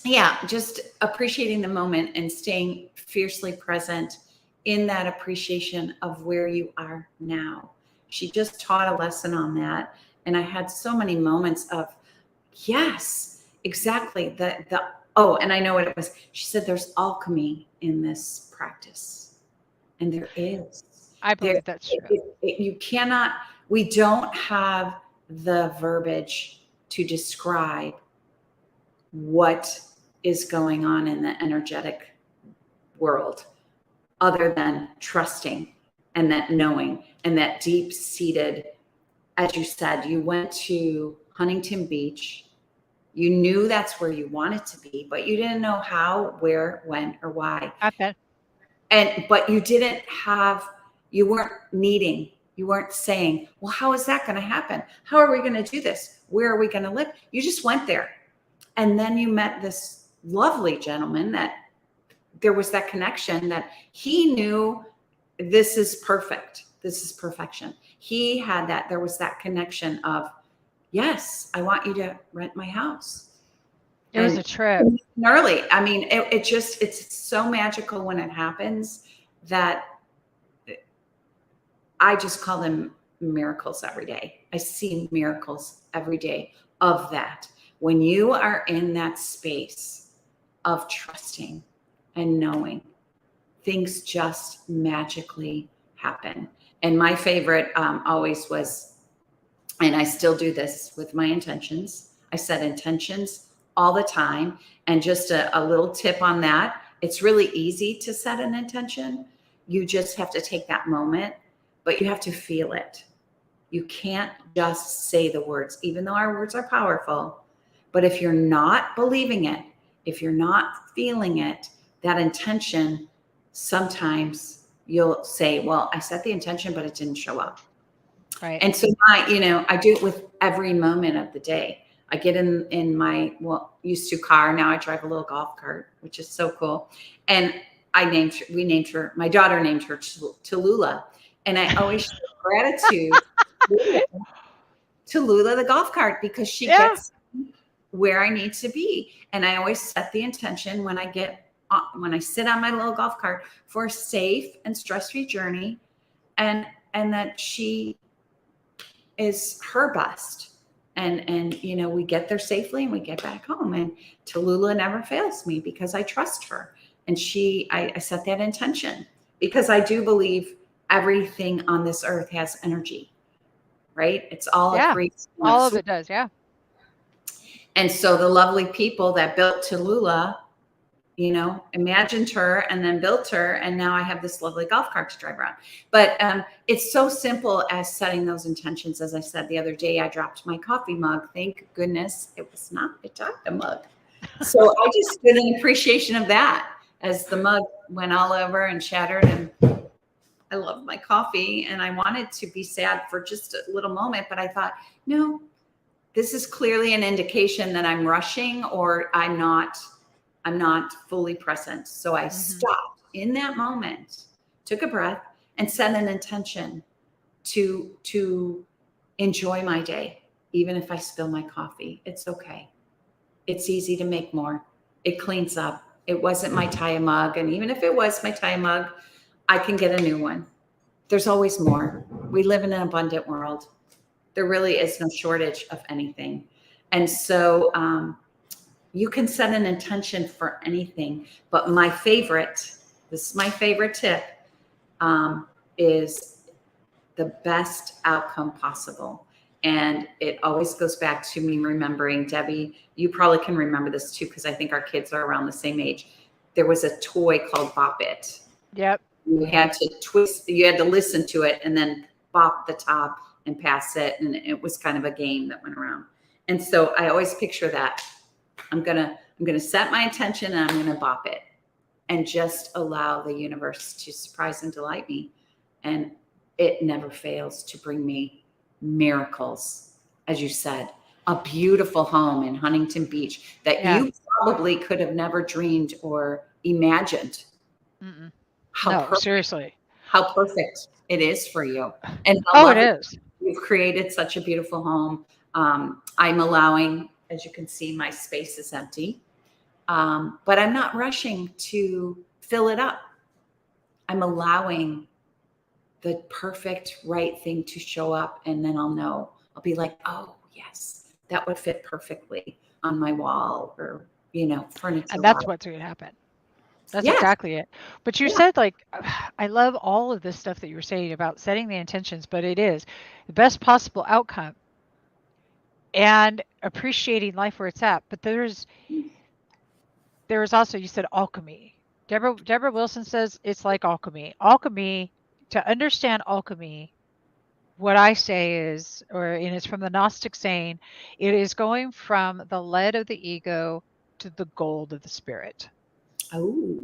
yeah, just appreciating the moment and staying fiercely present in that appreciation of where you are now. She just taught a lesson on that. And I had so many moments of, yes, exactly. Oh, and I know what it was. She said, there's alchemy in this practice. And there is. I There, believe that's true. you cannot, we don't have the verbiage to describe what is going on in the energetic world other than trusting and that knowing and that deep seated, as you said, you went to Huntington Beach. You knew that's where you wanted to be, but you didn't know how, where, when, or why. I bet. But you weren't needing, you weren't saying, well, how is that going to happen? How are we going to do this? Where are we going to live? You just went there. And then you met this lovely gentleman that there was that connection that he knew this is perfect. This is perfection. He had that, there was that connection of, yes, I want you to rent my house. It was a And trip. early, I mean, it's so magical when it happens that I just call them miracles every day. I see miracles every day of that. When you are in that space of trusting and knowing, things just magically happen. And my favorite always was, and I still do this with my intentions. I set intentions all the time. And just a little tip on that, it's really easy to set an intention. You just have to take that moment, but you have to feel it. You can't just say the words, even though our words are powerful. But if you're not believing it, if you're not feeling it, that intention, sometimes you'll say, well, I set the intention, but it didn't show up. Right. And so I do it with every moment of the day. I get in my, used to car. Now I drive a little golf cart, which is so cool. And my daughter named her Tallulah. And I always show gratitude to Lula, the golf cart, because she Yeah. gets where I need to be. And I always set the intention when I sit on my little golf cart for a safe and stress-free journey, and that she is her best. And we get there safely and we get back home. And Tallulah never fails me because I trust her. And I set that intention because I do believe everything on this earth has energy, right? It's all a Yeah. great All of it does. Yeah. And so the lovely people that built Tallulah, imagined her and then built her. And now I have this lovely golf cart to drive around. But it's so simple as setting those intentions. As I said the other day, I dropped my coffee mug. Thank goodness it was not a Tya mug. So I just did an appreciation of that as the mug went all over and shattered. And I love my coffee and I wanted to be sad for just a little moment, but I thought, no, this is clearly an indication that I'm rushing or I'm not fully present. So I stopped in that moment, took a breath, and set an intention to enjoy my day, even if I spill my coffee. It's okay. It's easy to make more. It cleans up. It wasn't my Tya mug, and even if it was my Tya mug, I can get a new one. There's always more. We live in an abundant world. There really is no shortage of anything. And so you can set an intention for anything. But this is my favorite tip, is the best outcome possible. And it always goes back to me remembering, Debbie, you probably can remember this too, because I think our kids are around the same age. There was a toy called Bop It. Yep. You had to twist, you had to listen to it and then bop the top and pass it. And it was kind of a game that went around. And so I always picture that. I'm gonna set my intention and I'm gonna bop it and just allow the universe to surprise and delight me. And it never fails to bring me miracles. As you said, a beautiful home in Huntington Beach that you probably could have never dreamed or imagined. Seriously. How perfect it is for you. And it is. You've created such a beautiful home. I'm allowing, as you can see, my space is empty. But I'm not rushing to fill it up. I'm allowing the perfect right thing to show up. And then I'll know, I'll be like, oh yes, that would fit perfectly on my wall or, furniture. And that's what's going to happen. That's exactly it. But you said, like, I love all of this stuff that you were saying about setting the intentions, but it is the best possible outcome and appreciating life where it's at. But there is also, you said alchemy. Deborah Wilson says it's like alchemy. Alchemy, to understand alchemy, what I say is, and it's from the Gnostic saying, it is going from the lead of the ego to the gold of the spirit. Oh.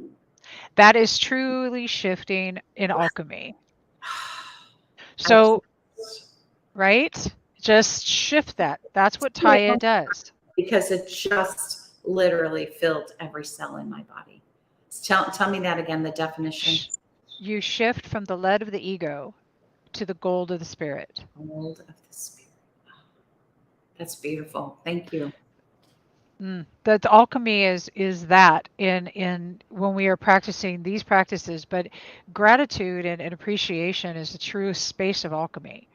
That is truly shifting in alchemy. So, right? Just shift that. That's what Tya does. Because it just literally filled every cell in my body. Tell me that again, the definition. You shift from the lead of the ego to the gold of the spirit. Gold of the spirit. That's beautiful. Thank you. That alchemy is that in when we are practicing these practices, but gratitude and appreciation is the true space of alchemy.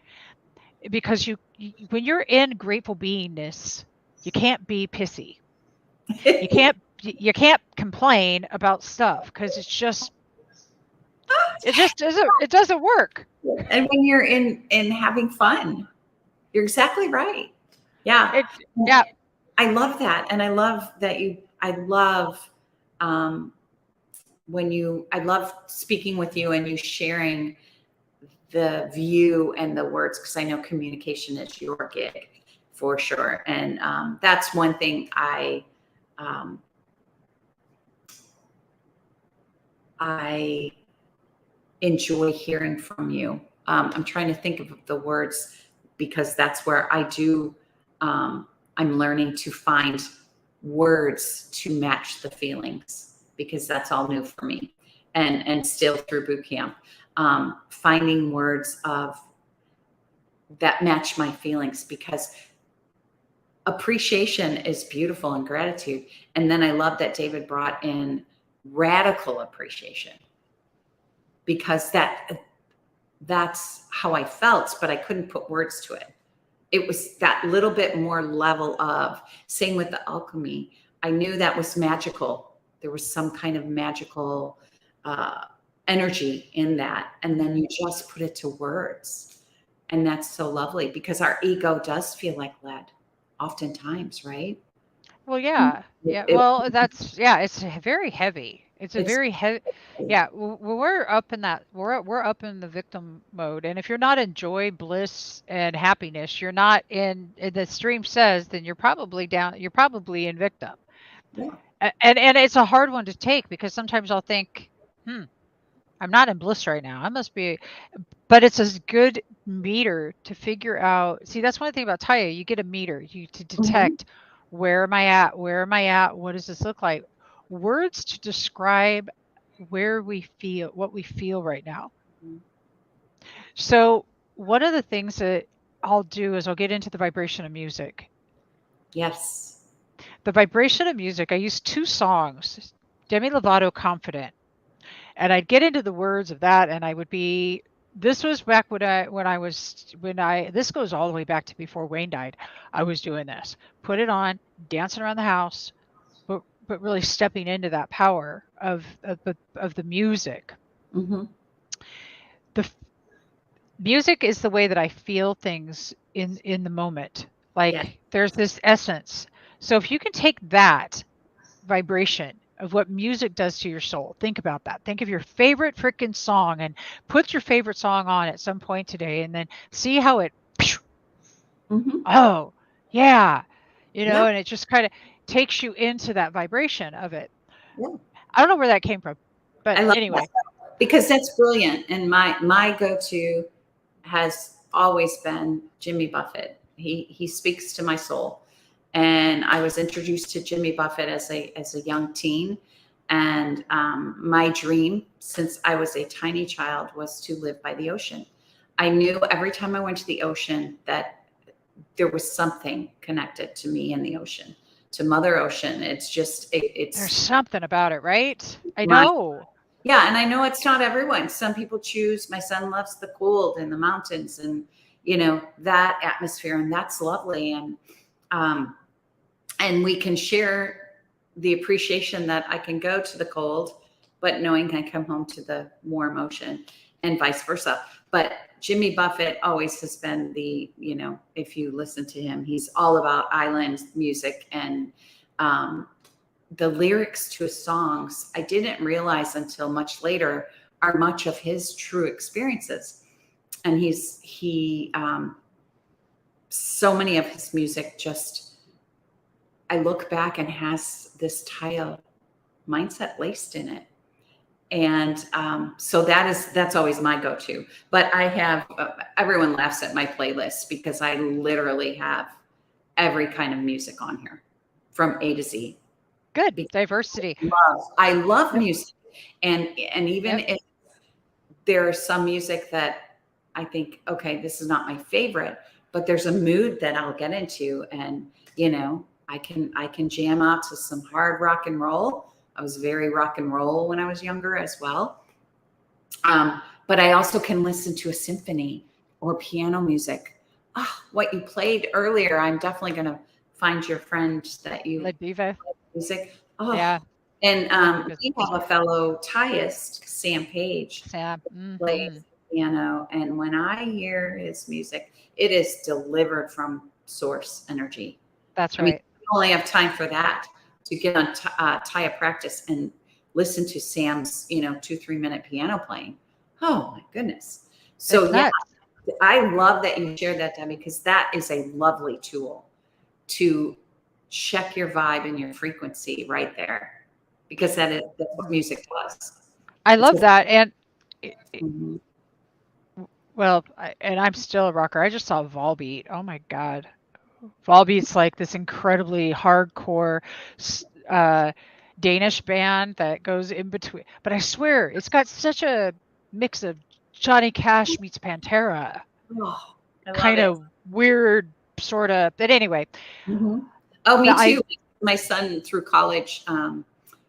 Because you when you're in grateful beingness, you can't be pissy. You can't complain about stuff because it just doesn't work. And when you're in having fun, you're exactly right. Yeah. I love that. And I love that I love speaking with you and you sharing the view and the words, because I know communication is your gig for sure. And that's one thing I enjoy hearing from you. I'm trying to think of the words because that's where I do, I'm learning to find words to match the feelings because that's all new for me and still through boot camp. Finding words that match my feelings because appreciation is beautiful and gratitude. And then I love that David brought in radical appreciation because that's how I felt, but I couldn't put words to it. It was that little bit more level of, same with the alchemy. I knew that was magical. There was some kind of magical energy in that. And then you just put it to words. And that's so lovely because our ego does feel like lead oftentimes, right? Well, yeah. Well, it's very heavy. It's very heavy. Yeah. We're up in that, we're up in the victim mode. And if you're not in joy, bliss, and happiness, you're not the stream says, then you're probably in victim. Yeah. And it's a hard one to take because sometimes I'll think, I'm not in bliss right now. I must be, but it's a good meter to figure out. See, that's one thing about Taya. You get a meter to Mhm. detect where am I at? Where am I at? What does this look like? Words to describe where we feel, what we feel right now. Mhm. So one of the things that I'll do is I'll get into the vibration of music. Yes. The vibration of music, I use two songs, Demi Lovato, Confident. And I'd get into the words of that and I would be this was back when I this goes all the way back to before Wayne died. I was doing this. Put it on, dancing around the house, but really stepping into that power of the music. Hmm. The music is the way that I feel things in the moment. Yes. Like there's this essence. So if you can take that vibration of what music does to your soul. Think about that. Think of your favorite freaking song and put your favorite song on at some point today and then see how it, Hmm. oh, yeah, Yeah. and it just kind of takes you into that vibration of it. Yeah. I don't know where that came from, but I love that anyway, because that's brilliant. And my go-to has always been Jimmy Buffett. He speaks to my soul. And I was introduced to Jimmy Buffett as a young teen. And my dream since I was a tiny child was to live by the ocean. I knew every time I went to the ocean that there was something connected to me in the ocean, to Mother Ocean. It's just there's it's something about it, right? I my know. yeah, and I know it's not everyone. Some people choose. My son loves the cold and the mountains, and that atmosphere, and that's lovely. Um, and we can share the appreciation that I can go to the cold, but knowing I come home to the warm ocean, and vice versa. But Jimmy Buffett always has been if you listen to him, he's all about island music and the lyrics to his songs, I didn't realize until much later, are much of his true experiences. And so many of his music just, I look back and has this Taya mindset laced in it. And so that's always my go-to. But I have everyone laughs at my playlist because I literally have every kind of music on here from A to Z. Good. Diversity. I love Yep. music, and even Yep. if there's some music that I think, okay, this is not my favorite, but there's a mood that I'll get into, and I can jam out to some hard rock and roll. I was very rock and roll when I was younger as well, but I also can listen to a symphony or piano music. Oh, what you played earlier, I'm definitely going to find your friend that you La Diva. music. Oh, Yeah. and La Diva's we awesome. have a fellow Tyist, Sam Page, Sam. plays Hmm. piano. And when I hear his music, it is delivered from source energy. That's I mean, right. you only have time for that to get on Taya practice and listen to Sam's, 2-3 minute piano playing. Oh my goodness. It's So yeah, nuts. I love that you shared that, Debbie, because that is a lovely tool to check your vibe and your frequency right there, because that's what Mhm. music does. I It's love a, that, and mhm. well, and I'm still a rocker. I just saw Volbeat. Oh my god, Volbeat's like this incredibly hardcore uh, Danish band that goes in between. But I swear, it's got such a mix of Johnny Cash meets Pantera, Oh, I love kind it. of weird, sort of. But anyway, Mhm. Oh, the me I too. My son through college,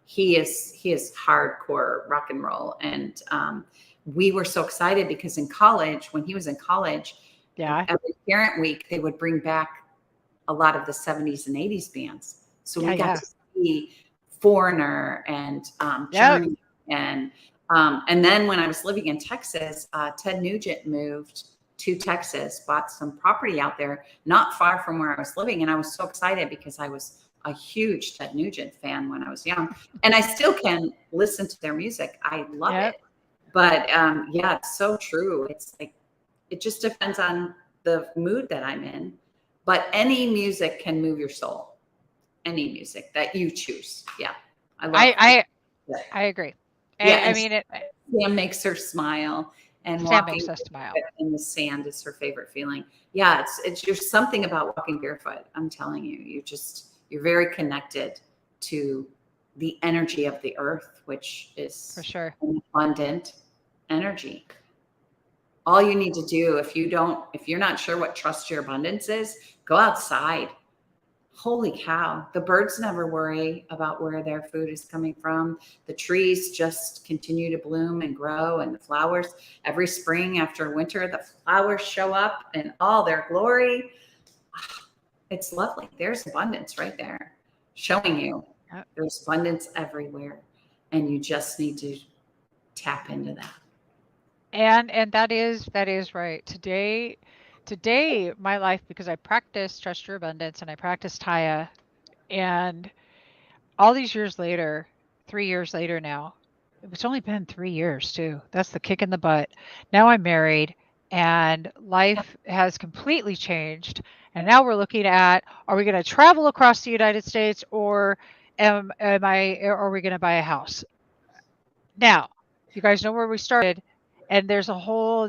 he is hardcore rock and roll, and we were so excited because in college, when he was in college, yeah every parent week they would bring back a lot of the 70s and 80s bands. So yeah we got yeah to see Foreigner and yep Journey, and then when I was living in Texas, Ted Nugent moved to Texas, bought some property out there, not far from where I was living, and I was so excited because I was a huge Ted Nugent fan when I was young, and I still can listen to their music. I love yep. it, but yeah, it's so true. It's like it just depends on the mood that I'm in, but any music can move your soul. Any music that you choose. Yeah. I love I that. I agree. Yeah. I And mean it. Sam makes her smile, and Sam walking makes us smile. in the sand is her favorite feeling. Yeah, it's just something about walking barefoot. I'm telling you, you're very connected to the energy of the earth, which is For sure. an abundant energy. All you need to do, if you're not sure what trust your abundance is, go outside. Holy cow. The birds never worry about where their food is coming from. The trees just continue to bloom and grow, and the flowers, every spring after winter, the flowers show up in all their glory. It's lovely. There's abundance right there, showing you Yep. there's abundance everywhere. And you just need to tap into that. And that is right. Today my life, because I practice trust your abundance and I practice Tya, and all these years later, 3 years later now, it's only been 3 years too. That's the kick in the butt. Now I'm married and life has completely changed. And now we're looking at, are we going to travel across the United States, or are we going to buy a house? Now, you guys know where we started, and there's all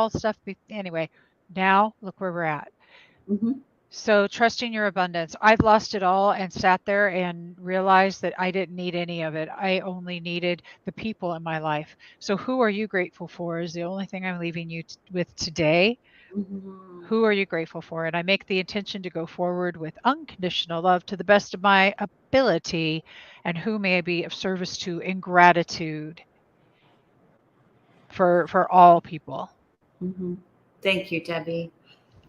stuff. Anyway, now look where we're at. Mm-hmm. So trusting your abundance. I've lost it all and sat there and realized that I didn't need any of it. I only needed the people in my life. So who are you grateful for is the only thing I'm leaving you with today. Mm-hmm. Who are you grateful for? And I make the intention to go forward with unconditional love to the best of my ability, and who may I be of service to in gratitude for all people. Mm-hmm. Thank you, Debbie.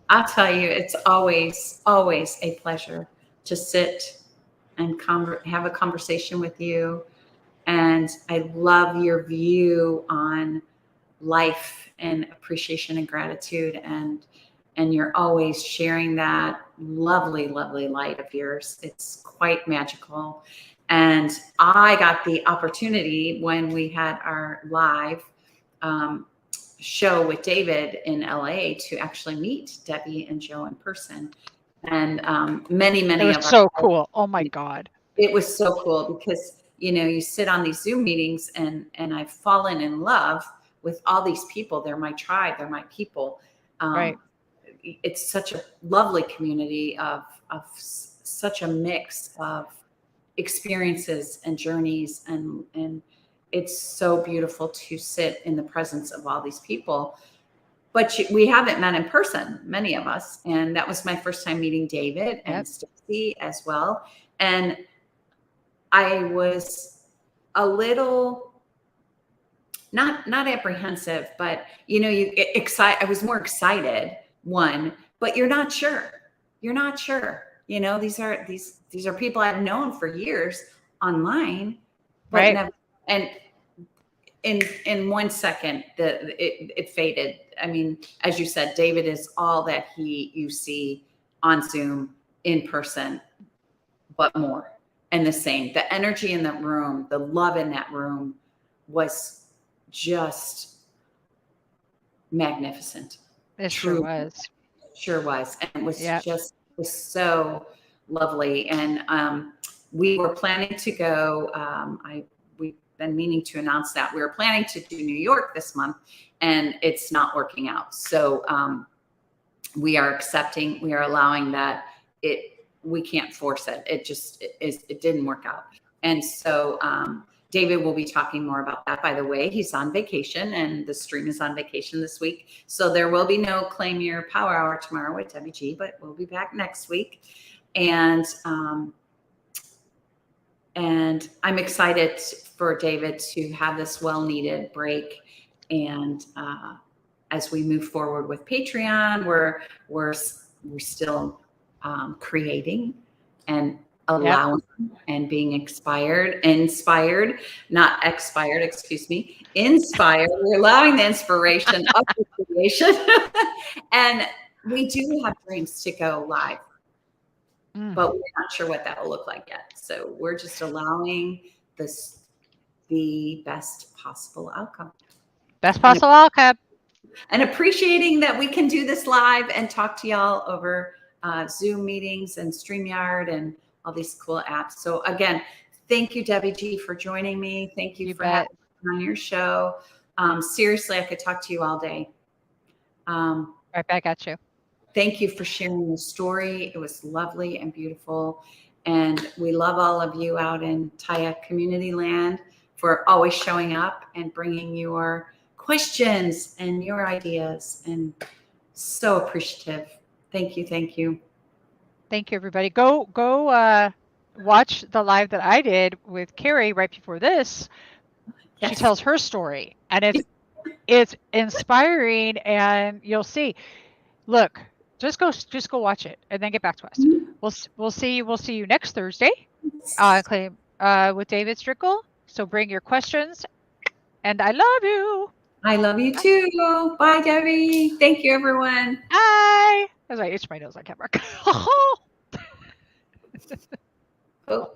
I'll tell you, it's always a pleasure to sit and have a conversation with you. And I love your view on life and appreciation and gratitude. And you're always sharing that lovely, lovely light of yours. It's quite magical. And I got the opportunity when we had our live show with David in LA to actually meet Debbie and Joe in person. And many It was of so our, cool. Oh my God. it was so cool because, you sit on these Zoom meetings and I've fallen in love with all these people. They're my tribe. They're my people. Right. It's such a lovely community of such a mix of experiences and journeys, and it's so beautiful to sit in the presence of all these people. But we haven't met in person, many of us, and that was my first time meeting David and Yep. Stacy as well. And I was a little not apprehensive, but you excited. I was more excited, one, but you're not sure. You're not sure. These are people I've known for years online, but Right. never. And in 1 second, it faded. I mean, as you said, David is all that you see on Zoom, in person, but more, and the same. The energy in that room, the love in that room was just magnificent. It sure True, was. sure was, and it was Yep. was so lovely. And we were planning to go. We've been meaning to announce that we were planning to do New York this month, and it's not working out. So we are allowing that. We can't force it. It didn't work out. And so David will be talking more about that. By the way, he's on vacation, and the stream is on vacation this week. So there will be no Claim Your Power Hour tomorrow with Debbie G, but we'll be back next week. And I'm excited for David to have this well-needed break. And as we move forward with Patreon, we're still creating and allowing and being inspired, not expired, excuse me, inspired. We're allowing the inspiration of the creation. And we do have dreams to go live, but we're not sure what that will look like yet. So we're just allowing the best possible outcome. Best possible outcome. And appreciating that we can do this live and talk to y'all over Zoom meetings and StreamYard and all these cool apps. So again, thank you, Debbie G, for joining me. Thank you for having on your show. Seriously, I could talk to you all day. Right back at you. Thank you for sharing your story. It was lovely and beautiful. And we love all of you out in Tya community land for always showing up and bringing your questions and your ideas. And so appreciative. Thank you. Thank you. Thank you, everybody. Go watch the live that I did with Kerry right before this. Yes. She tells her story, and it's inspiring, and you'll see. Look, just go watch it, and then get back to us. We'll see you next Thursday. With David Strickle. So bring your questions, and I love you. I love you too. Bye, Debbie. Thank you, everyone. Bye. As I itch my nose on camera. Oh.